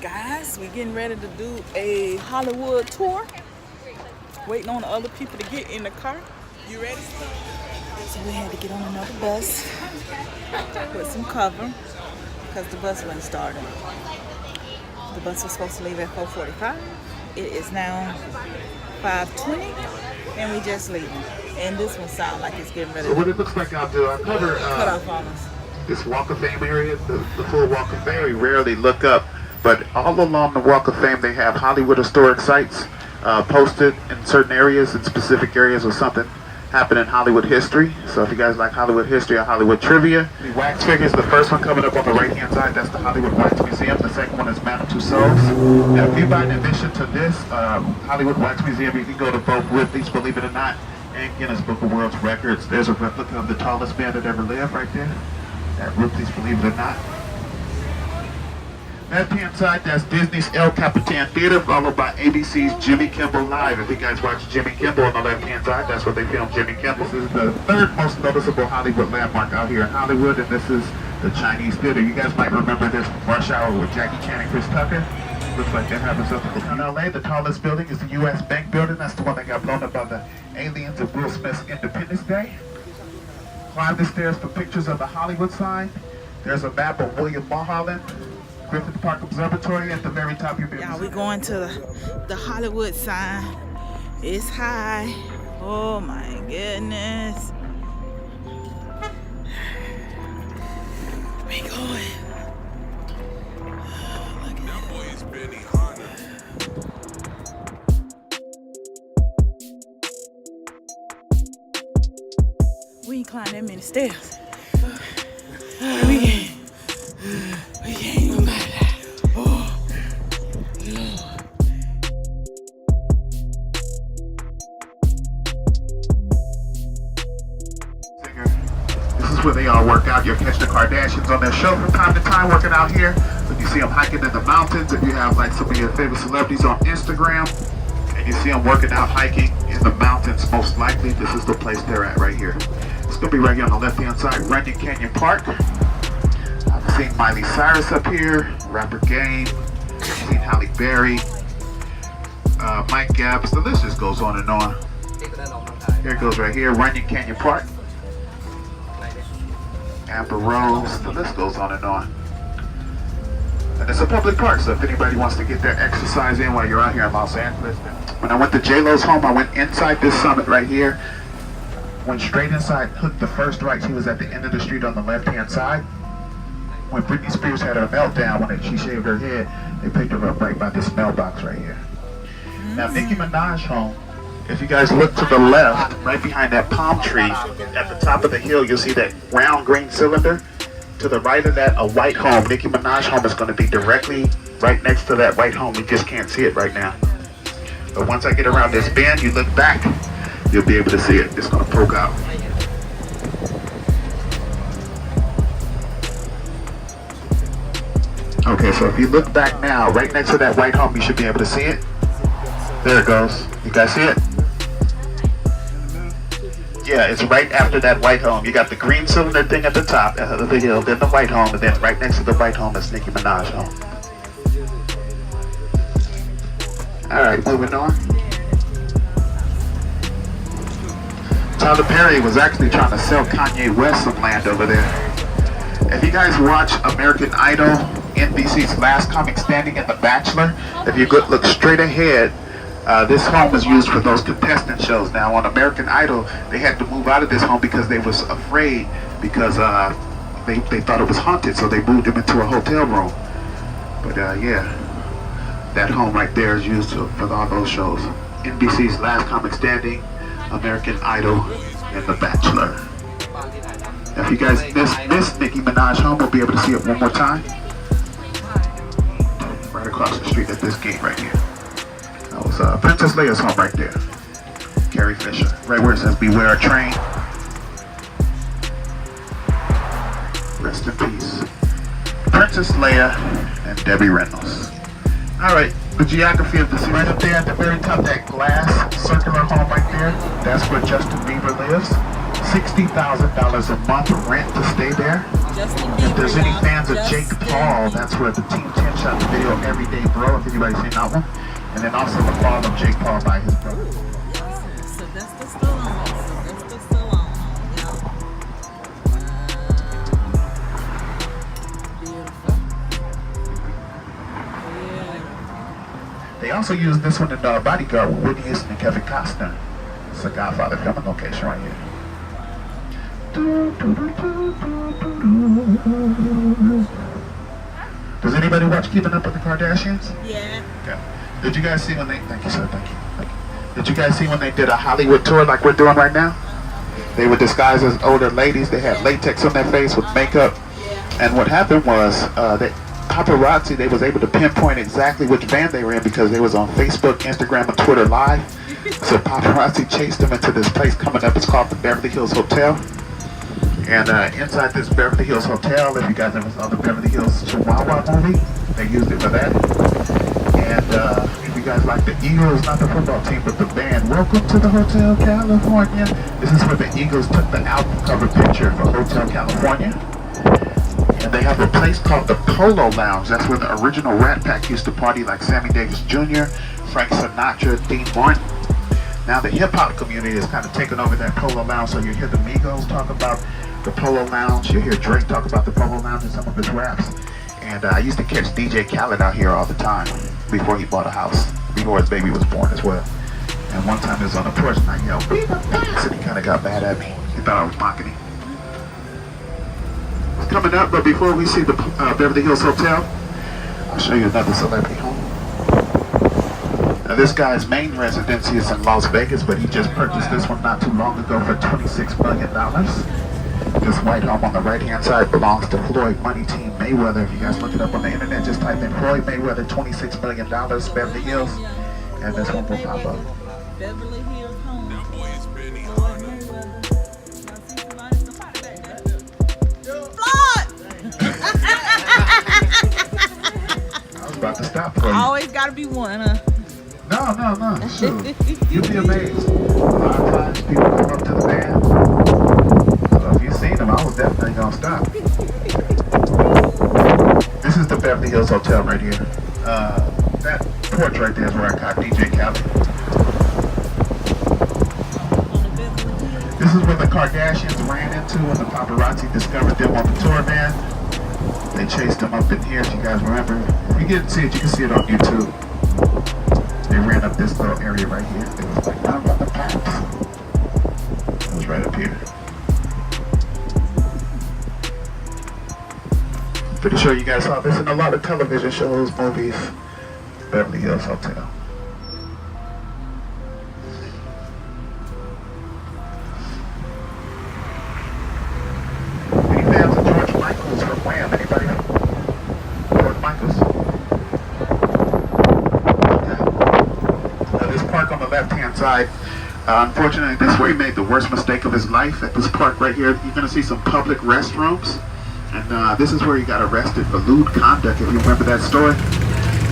Guys, we're getting ready to do a Hollywood tour. Waiting on the other people to get in the car. You ready? So we had to get on another bus with some cover because the bus wasn't starting. The bus was supposed to leave at 4:45. It is now 5:20 and we just leaving. And this one sounds like it's getting ready. So what it looks like out there, I cover cut off on us. This Walk of Fame area, the full Walk of Fame. We rarely look up, but all along the Walk of Fame they have Hollywood historic sites posted in certain areas, in specific areas where something happened in Hollywood history. So if you guys like Hollywood history or Hollywood trivia, the wax figures, the first one coming up on the right hand side, that's the Hollywood Wax Museum. The second one is Madame Tussauds. And if you buy an admission to this Hollywood Wax Museum, you can go to both Ripley's, believe it or not, and Guinness Book of World Records. There's a replica of the tallest man that ever lived right there at Ripley's, believe it or not. Left-hand side, that's Disney's El Capitan Theater, followed by ABC's Jimmy Kimmel Live. If you guys watch Jimmy Kimmel on the left-hand side, that's where they filmed Jimmy Kimmel. This is the third most noticeable Hollywood landmark out here in Hollywood, and this is the Chinese Theater. You guys might remember this from Rush Hour with Jackie Chan and Chris Tucker. Looks like that happens up in LA. The tallest building is the U.S. Bank Building. That's the one that got blown up by the aliens of Will Smith's Independence Day. Climb the stairs for pictures of the Hollywood sign. There's a map of William Mulholland. Griffith Park Observatory at the very top. Yeah, we're going to the Hollywood sign. It's high. Oh my goodness. We going. We ain't climbed that many stairs. We can't go back. Oh, Lord. This is where they all work out. You'll catch the Kardashians on their show from time to time working out here. So you see them hiking in the mountains. If you have like some of your favorite celebrities on Instagram and you see them working out hiking in the mountains, most likely this is the place they're at right here. It's going to be right here on the left-hand side, Runyon Canyon Park. I've seen Miley Cyrus up here, rapper Game. I've seen Halle Berry, Mike Gabbs. The list just goes on and on. Here it goes right here, Runyon Canyon Park. Amber Rose. The list goes on and on. And it's a public park, so if anybody wants to get their exercise in while you're out here in Los Angeles. When I went to J-Lo's home, I went inside this summit right here. Went straight inside, hooked the first right. She was at the end of the street on the left-hand side. When Britney Spears had her meltdown, when she shaved her head, they picked her up right by this mailbox right here. Now, Nicki Minaj home, if you guys look to the left, right behind that palm tree, at the top of the hill, you'll see that round green cylinder. To the right of that, a white home. Nicki Minaj home is going to be directly right next to that white home. We just can't see it right now. But once I get around this bend, you look back, you'll be able to see it. It's going to poke out. Okay, so if you look back now, right next to that white home, you should be able to see it. There it goes. You guys see it? Yeah, it's right after that white home. You got the green cylinder thing at the top of the hill, then the white home, and then right next to the white home is Nicki Minaj home. Alright, moving on. Tyler Perry was actually trying to sell Kanye West some land over there. If you guys watch American Idol, NBC's Last Comic Standing, and The Bachelor, if you look straight ahead, this home was used for those contestant shows. Now on American Idol, they had to move out of this home because they was afraid, because they thought it was haunted, so they moved him into a hotel room. But yeah, that home right there is used for all those shows. NBC's Last Comic Standing, American Idol, and The Bachelor. If you guys missed Nicki Minaj home, we'll be able to see it one more time. Right across the street at this gate right here. That was Princess Leia's home right there. Carrie Fisher. Right where it says Beware a Train. Rest in peace. Princess Leia and Debbie Reynolds. Alright, the geography of the city. Right up there at the very top, that glass circular home right there, that's where Justin Bieber lives. $60,000 a month rent to stay there. If there's any fans of Jake Paul, that's where the Team 10 shot the video Everyday Bro, if anybody's seen that one. And then also the fall of Jake Paul by his brother. So that's the salon. Beautiful. Yeah. They also used this one in Bodyguard with Whitney Houston and Kevin Costner. It's a Godfather filming location right here. Does anybody watch Keeping Up with the Kardashians? Yeah. Did you guys see when they, thank you sir, thank you. Did you guys see when they did a Hollywood tour like we're doing right now? They were disguised as older ladies. They had latex on their face with makeup. And what happened was, paparazzi, they was able to pinpoint exactly which band they were in because they was on Facebook, Instagram, and Twitter Live. So paparazzi chased them into this place coming up. It's called the Beverly Hills Hotel. And inside this Beverly Hills Hotel, if you guys ever saw the Beverly Hills Chihuahua movie, they used it for that. And if you guys like the Eagles, not the football team, but the band, Welcome to the Hotel California. This is where the Eagles took the album cover picture for Hotel California. And they have a place called the Polo Lounge. That's where the original Rat Pack used to party, like Sammy Davis Jr., Frank Sinatra, Dean Martin. Now the hip-hop community is kind of taking over that Polo Lounge, so you hear the Migos talk about the Polo Lounge, you hear Drake talk about the Polo Lounge in some of his raps. And I used to catch DJ Khaled out here all the time before he bought a house, before his baby was born as well. And one time he was on the porch and I yelled, "Be the best!" And he kind of got mad at me. He thought I was mocking him. It's coming up, but before we see the Beverly Hills Hotel, I'll show you another celebrity home. Now this guy's main residency is in Las Vegas, but he just purchased this one not too long ago for $26 million. This white home on the right-hand side belongs to Floyd Money Team Mayweather. If you guys look it up on the internet, just type in Floyd Mayweather, $26 million, Beverly Hills, and this one will pop up. Beverly Hills home. I was about to stop for you. Always gotta be one, huh? No, shoot. You'd be amazed. A lot of times people come up to the band. So if you seen them, I was definitely gonna stop. This is the Beverly Hills Hotel right here. That porch right there is where I caught DJ Khaled. This is where the Kardashians ran into when the paparazzi discovered them on the tour van. They chased them up in here, if you guys remember. If you didn't see it, you can see it on YouTube. They ran up this little area right here. It was like, I'm about the paps. It was right up here. Pretty sure you guys saw this in a lot of television shows, movies. Beverly Hills Hotel. Any fans of George Michael's from Wham? Anybody know? George Michael's? Yeah. This park on the left-hand side. Unfortunately, this is where he made the worst mistake of his life. At this park right here, you're going to see some public restrooms. And this is where he got arrested for lewd conduct, if you remember that story.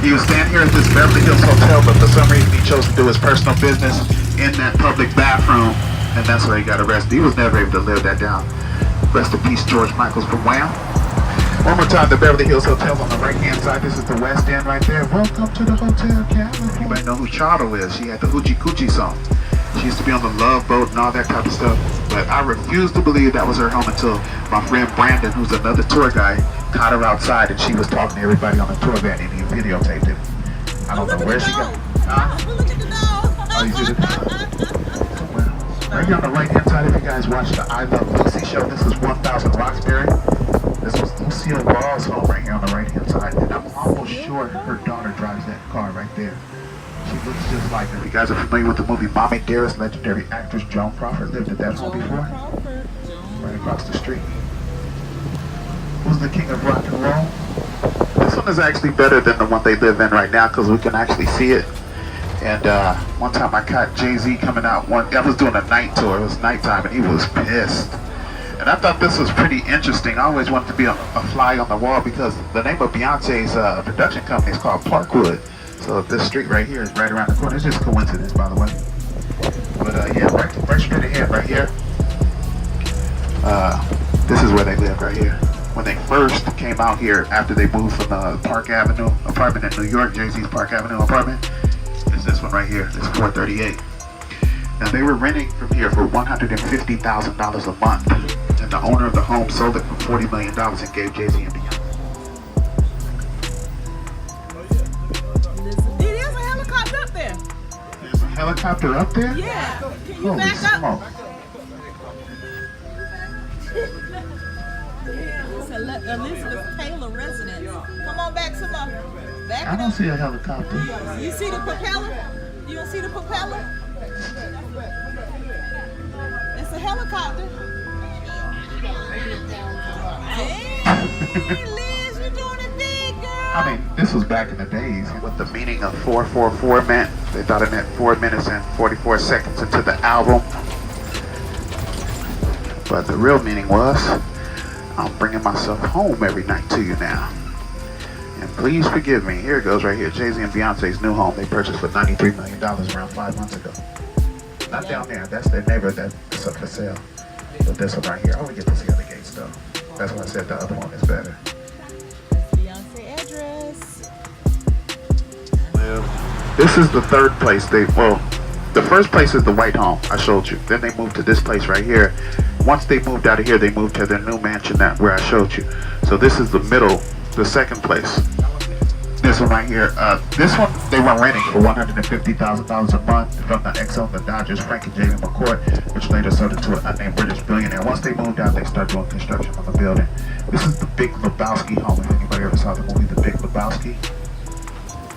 He was standing here at this Beverly Hills Hotel, but for some reason he chose to do his personal business in that public bathroom, and that's where he got arrested. He was never able to live that down. Rest in peace, George Michaels from Wham. One more time, the Beverly Hills Hotel on the right-hand side. This is the West End right there. Welcome to the Hotel California. You might know who Charo is. She had the Hoochie Coochie song. She used to be on the Love Boat and all that type of stuff. But I refuse to believe that was her home until my friend Brandon, who's another tour guy, caught her outside and she was talking to everybody on the tour van and he videotaped it. I don't know where she got. Look at the dog. Oh, you see the dog? Right here on the right-hand side, if you guys watch the I Love Lucy show, this is 1000 Roxbury. This was Lucille Ball's home right here on the right-hand side. And I'm almost sure her daughter drives that car right there. She looks just like her. If you guys are familiar with the movie Mommy Dearest, legendary actress Joan Crawford lived at that home before. Right across the street. Who's the king of rock and roll? This one is actually better than the one they live in right now because we can actually see it. And one time I caught Jay-Z coming out. I was doing a night tour. It was nighttime and he was pissed. And I thought this was pretty interesting. I always wanted to be a fly on the wall because the name of Beyonce's production company is called Parkwood. So this street right here is right around the corner. It's just coincidence, by the way. But yeah, right straight ahead right here. This is where they live right here. When they first came out here after they moved from the Park Avenue apartment in New York, Jay-Z's Park Avenue apartment, is this one right here, this 438. Now they were renting from here for $150,000 a month, and the owner of the home sold it for $40 million and gave Jay-Z and Beyoncé. It is a helicopter up there. There's a helicopter up there? Yeah. Can you Holy back up? smoke. It's Elizabeth Taylor residence. Come on back some more. Back I it don't up. see a helicopter. You see the propeller? You don't see the propeller? It's a helicopter. Damn, Liz, you doing it big, girl. I mean, this was back in the days. What the meaning of 444 meant. They thought it meant 4 minutes and 44 seconds into the album. But the real meaning was, I'm bringing myself home every night to you now. And please forgive me. Here it goes right here. Jay-Z and Beyonce's new home they purchased for $93 million around 5 months ago. Not down there. That's their neighbor that's up for sale. But this one right here. Oh, we get to see other gates though. That's why I said the other one is better. Beyonce address. Well, this is the third place the first place is the white home I showed you. Then they moved to this place right here. Once they moved out of here, they moved to their new mansion where I showed you. So this is the middle, the second place. This one right here. This one they were renting for $150,000 a month from the ex-owner of the Dodgers, Frank and Jamie McCourt, which later sold it to an unnamed British billionaire. Once they moved out, they started doing construction on the building. This is the Big Lebowski home. If anybody ever saw the movie The Big Lebowski.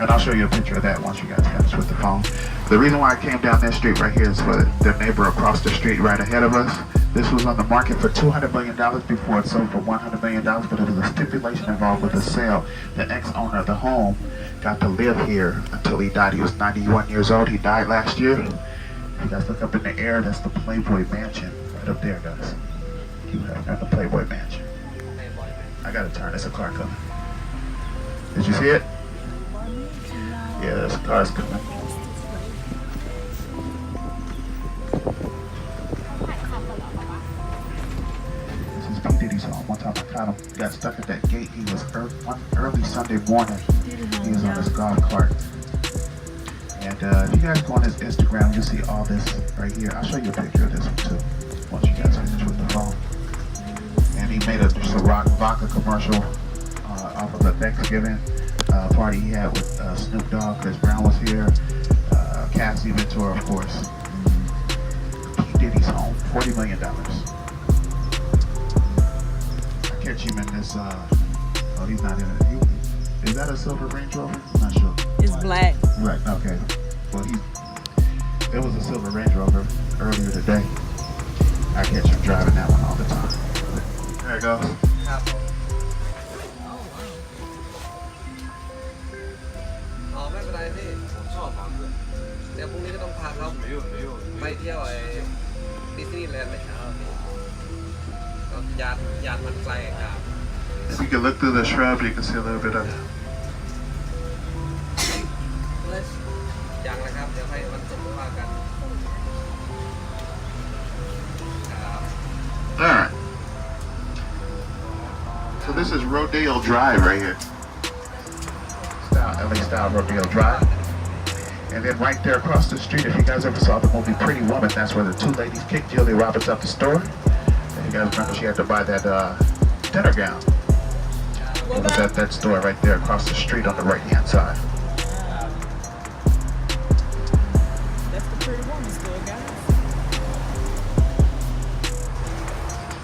And I'll show you a picture of that once you guys finish with the phone. The reason why I came down this street right here is for the neighbor across the street right ahead of us. This was on the market for $200 million before it sold for $100 million, but it was a stipulation involved with the sale. The ex-owner of the home got to live here until he died. He was 91 years old. He died last year. If you guys look up in the air, that's the Playboy Mansion right up there, guys. You have the Playboy Mansion. I gotta turn. There's a car coming. Did you see it? Yeah, there's cars coming. P. Diddy's home. One time I caught him, got stuck at that gate. He was one early Sunday morning. He was on his golf cart. And if you guys go on his Instagram, you'll see all this right here. I'll show you a picture of this one too, once you guys finish with the phone. And he made a Ciroc vodka commercial off of the Thanksgiving party he had with Snoop Dogg. Chris Brown was here. Cassie Ventura, of course. P. Diddy's home. $40 million. Catch him in this, oh, he's not in it. Is that a silver Range Rover? I'm not sure. It's black. Right, okay. Well, there was a silver Range Rover earlier today. I catch him driving that one all the time. There it goes. If you can look through the shrubs, you can see a little bit of it. Alright. So this is Rodeo Drive right here. LA style Rodeo Drive. And then right there across the street, if you guys ever saw the movie Pretty Woman, that's where the two ladies kicked Julia Roberts out the store. And you guys remember she had to buy that dinner gown. It was at that store right there across the street on the right-hand side. That's the Pretty Woman store, guys.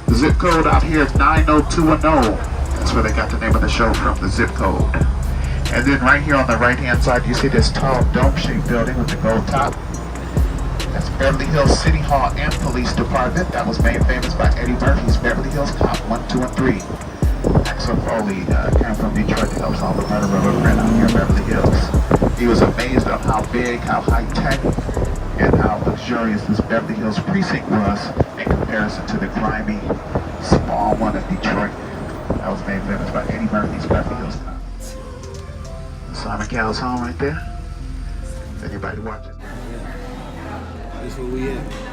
The zip code out here is 90210. That's where they got the name of the show from, the zip code. And then right here on the right-hand side, you see this tall dome-shaped building with the gold top. That's Beverly Hills City Hall and Police Department. That was made famous by Eddie Murphy's Beverly Hills Cop 1, 2, and 3. Axel Foley came from Detroit to help solve the murder of a friend out here in Beverly Hills. He was amazed at how big, how high-tech, and how luxurious this Beverly Hills precinct was in comparison to the grimy, small one in Detroit. That was made famous by Eddie Murphy's Beverly Hills Cop. Simon Cowell's home right there. If anybody watching. That's where we at.